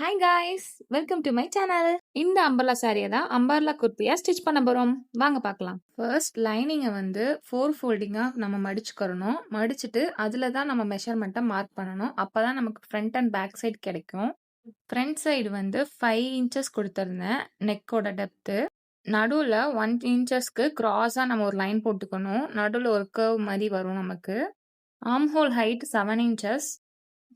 Hi guys, welcome to my channel. இந்த umbrella சாரியை தான் அம்பர்லா குர்த்தியா ஸ்டிச் பண்ண போறோம். வாங்க பார்க்கலாம். ஃபர்ஸ்ட் லைனிங்கை வந்து 4 ஃபோல்டிங்காக நம்ம மடிச்சுக்கிறணும். மடிச்சுட்டு அதில் தான் நம்ம மெஷர்மெண்ட்டை மார்க் பண்ணணும். அப்போ தான் நமக்கு ஃப்ரண்ட் அண்ட் பேக் சைடு கிடைக்கும். ஃப்ரண்ட் சைடு வந்து 5 இன்ச்சஸ் கொடுத்துருந்தேன் நெக்கோட டெப்த்து. நடுவில் 1 இன்ச்சஸ்க்கு கிராஸாக நம்ம ஒரு லைன் போட்டுக்கணும். நடுவில் ஒரு கர்வ் மாதிரி வரும் நமக்கு. Arm hole height 7 inches.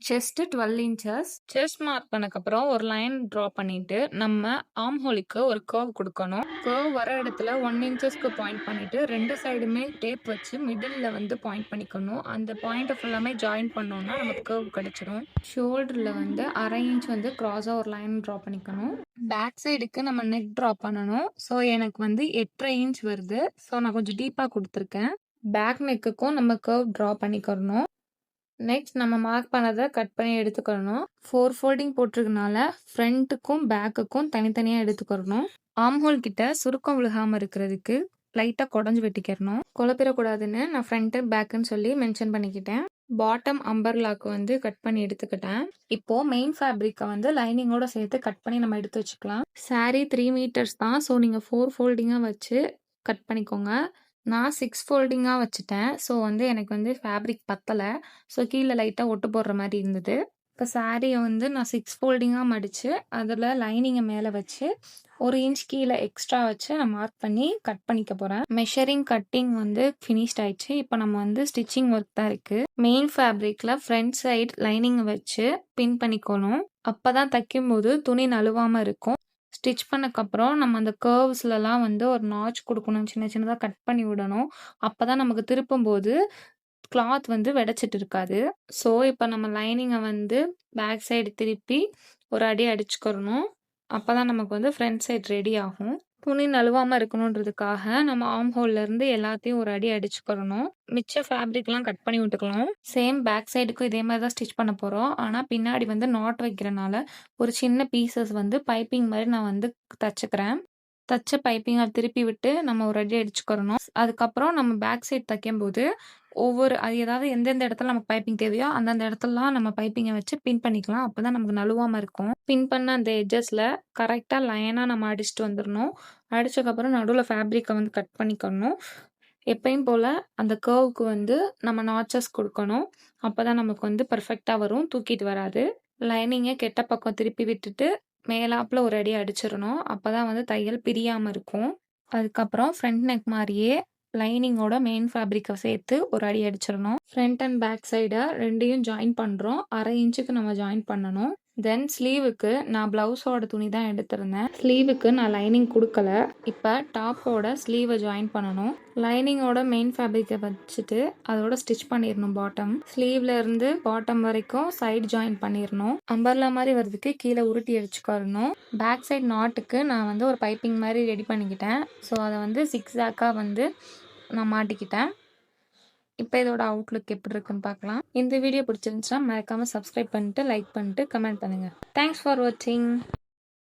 Chest 12 inches. Chest mark பண்ணக்கப்புறம் ஒரு லைன் ட்ரா பண்ணிட்டு நம்ம ஆர்ம் ஹோலுக்கு ஒரு கர்வ் கொடுக்கணும். கர்வ் வர இடத்துல 1 இன்ச்சஸ்க்கு பாயிண்ட் பண்ணிட்டு 2 சைடுமே டேப் வச்சு மிடில் வந்து பாயிண்ட் பண்ணிக்கணும். அந்த பாயிண்ட் ஃபுல்லாமே ஜாயின் பண்ணோம்னா நமக்கு கர்வ் கிடைச்சிடும். ஷோல்டர்ல வந்து 1/2 இன்ச் வந்து கிராஸா ஒரு லைன் ட்ரா பண்ணிக்கணும். பேக் சைடுக்கு நம்ம நெக் ட்ரா பண்ணணும். ஸோ எனக்கு வந்து 8.5 இன்ச் வருது. ஸோ நான் கொஞ்சம் டீப்பாக கொடுத்துருக்கேன். பேக் நெக்குக்கும் நம்ம கர்வ் ட்ரா பண்ணிக்கிறணும். நெக்ஸ்ட் நம்ம மார்க் பண்ணதை கட் பண்ணி எடுத்துக்கணும். 4 ஃபோல்டிங் போட்டிருக்கனால ஃப்ரண்ட்டுக்கும் பேக்குக்கும் தனித்தனியாக எடுத்துக்கிறணும். ஆர்ம் ஹோல் கிட்ட சுருக்கம் விழுகாமல் இருக்கிறதுக்கு லைட்டாக குடஞ்சி வெட்டிக்கிறணும். குழப்பிடக்கூடாதுன்னு நான் ஃப்ரண்ட்டு பேக்குன்னு சொல்லி மென்ஷன் பண்ணிக்கிட்டேன். பாட்டம் அம்பர்லாக்கு வந்து கட் பண்ணி எடுத்துக்கிட்டேன். இப்போ மெயின் ஃபேப்ரிக்கை வந்து லைனிங்கோட சேர்த்து கட் பண்ணி நம்ம எடுத்து வச்சுக்கலாம். சாரீ 3 மீட்டர்ஸ் தான். ஸோ நீங்கள் 4 ஃபோல்டிங்காக வச்சு கட் பண்ணிக்கோங்க. நான் 6 ஃபோல்டிங்காக வச்சுட்டேன். ஸோ வந்து எனக்கு வந்து ஃபேப்ரிக் பத்தலை. ஸோ கீழே லைட்டாக ஒட்டு போடுற மாதிரி இருந்தது. இப்போ சாரியை வந்து நான் 6 ஃபோல்டிங்காக மடித்து அதில் லைனிங்கை மேலே வச்சு 1 இன்ச் கீழே எக்ஸ்ட்ரா வச்சு நான் மார்க் பண்ணி கட் பண்ணிக்க போகிறேன். மெஷரிங் கட்டிங் வந்து ஃபினிஷ்ட் ஆயிடுச்சு. இப்போ நம்ம வந்து ஸ்டிச்சிங் ஒர்க் தான் இருக்குது. மெயின் ஃபேப்ரிக்கில் ஃப்ரண்ட் சைடு லைனிங்கை வச்சு பின் பண்ணிக்கணும். அப்போ தான் தைக்கும்போது துணி நழுவாமல் இருக்கும். ஸ்டிச் பண்ணக்கப்புறம் நம்ம அந்த கர்வ்ஸ்லலாம் வந்து ஒரு நாச் கொடுக்கணும். சின்ன சின்னதாக கட் பண்ணி விடணும். அப்போ தான் நமக்கு திருப்பும்போது கிளாத் வந்து வெடைச்சிட்டு இருக்காது. ஸோ இப்போ நம்ம லைனிங்கை வந்து பேக் சைடு திருப்பி ஒரு அடி அடிச்சுக்கிறணும். அப்போ தான் நமக்கு வந்து ஃப்ரண்ட் சைடு ரெடி ஆகும். துணி நழுவாமல் இருக்கணுன்றதுக்காக நம்ம ஆர்ம் ஹோல்லேருந்து எல்லாத்தையும் ஒரு அடி அடிச்சுக்கிறணும். மிச்ச ஃபேப்ரிக்லாம் கட் பண்ணி விட்டுக்கலாம். சேம் பேக் சைடுக்கும் இதே மாதிரி தான் ஸ்டிச் பண்ண போகிறோம். ஆனால் பின்னாடி வந்து நாட் வைக்கிறனால ஒரு சின்ன பீசஸ் வந்து பைப்பிங் மாதிரி நான் வந்து தச்சுக்கிறேன். தச்ச பைப்பிங்கை திருப்பி விட்டு நம்ம ஒரு அடி அடிச்சுக்கிறணும். அதுக்கப்புறம் நம்ம பேக் சைடு தைக்கும்போது அது ஏதாவது எந்தெந்த இடத்துல நமக்கு பைப்பிங் தேவையோ அந்தந்த இடத்துலலாம் நம்ம பைப்பிங்கை வச்சு பின் பண்ணிக்கலாம். அப்போ தான் நமக்கு நழுவாமல் இருக்கும். பின் பண்ண அந்த எட்ஜஸில் கரெக்டாக லைனாக நம்ம அடிச்சுட்டு வந்துடணும். அடித்ததுக்கப்புறம் நடுவில் ஃபேப்ரிக்கை வந்து கட் பண்ணிக்கணும். எப்பயும் போல் அந்த கர்வுக்கு வந்து நம்ம நாச்சஸ் கொடுக்கணும். அப்போ தான் நமக்கு வந்து பர்ஃபெக்டாக வரும், தூக்கிட்டு வராது. லைனிங்கை கெட்ட பக்கம் திருப்பி விட்டுட்டு மேலாப்பில் ஒரு அடி அடிச்சிடணும். அப்போ தான் வந்து தையல் பிரியாமல் இருக்கும். அதுக்கப்புறம் ஃப்ரண்ட் நெக் மாதிரியே லைனிங்கோட மெயின் ஃபேப்ரிக்கை சேர்த்து ஒரு அடி அடிச்சிடணும். ஃப்ரண்ட் அண்ட் பேக் சைடை ரெண்டையும் ஜாயின் பண்ணுறோம். 1/2 இன்ச்சுக்கு நம்ம ஜாயின் பண்ணணும். தென் ஸ்லீவுக்கு நான் ப்ளவுஸோட துணி தான் எடுத்திருந்தேன். ஸ்லீவுக்கு நான் லைனிங் கொடுக்கல. இப்போ டாப்போட ஸ்லீவை ஜாயின் பண்ணணும். லைனிங்கோட மெயின் ஃபேப்ரிக்கை வச்சுட்டு அதோட ஸ்டிச் பண்ணிடணும். பாட்டம் ஸ்லீவ்ல இருந்து பாட்டம் வரைக்கும் சைடு ஜாயின் பண்ணிடணும். அம்பர்லா மாதிரி வரதுக்கு கீழே உருட்டி அடிச்சுக்கணும். பேக் சைடு நாட்டுக்கு நான் வந்து ஒரு பைப்பிங் மாதிரி ரெடி பண்ணிக்கிட்டேன். ஸோ அதை வந்து 6 ஜாக்காக வந்து நான் மாட்டிக்கிட்டேன். இப்போ இதோட அவுட்லுக் எப்படி இருக்குன்னு பார்க்கலாம். இந்த வீடியோ பிடிச்சிருந்துச்சுன்னா மறக்காமல் சப்ஸ்கிரைப் பண்ணிட்டு லைக் பண்ணிட்டு கமெண்ட் பண்ணுங்கள். தேங்க்ஸ் ஃபார் வாட்சிங்.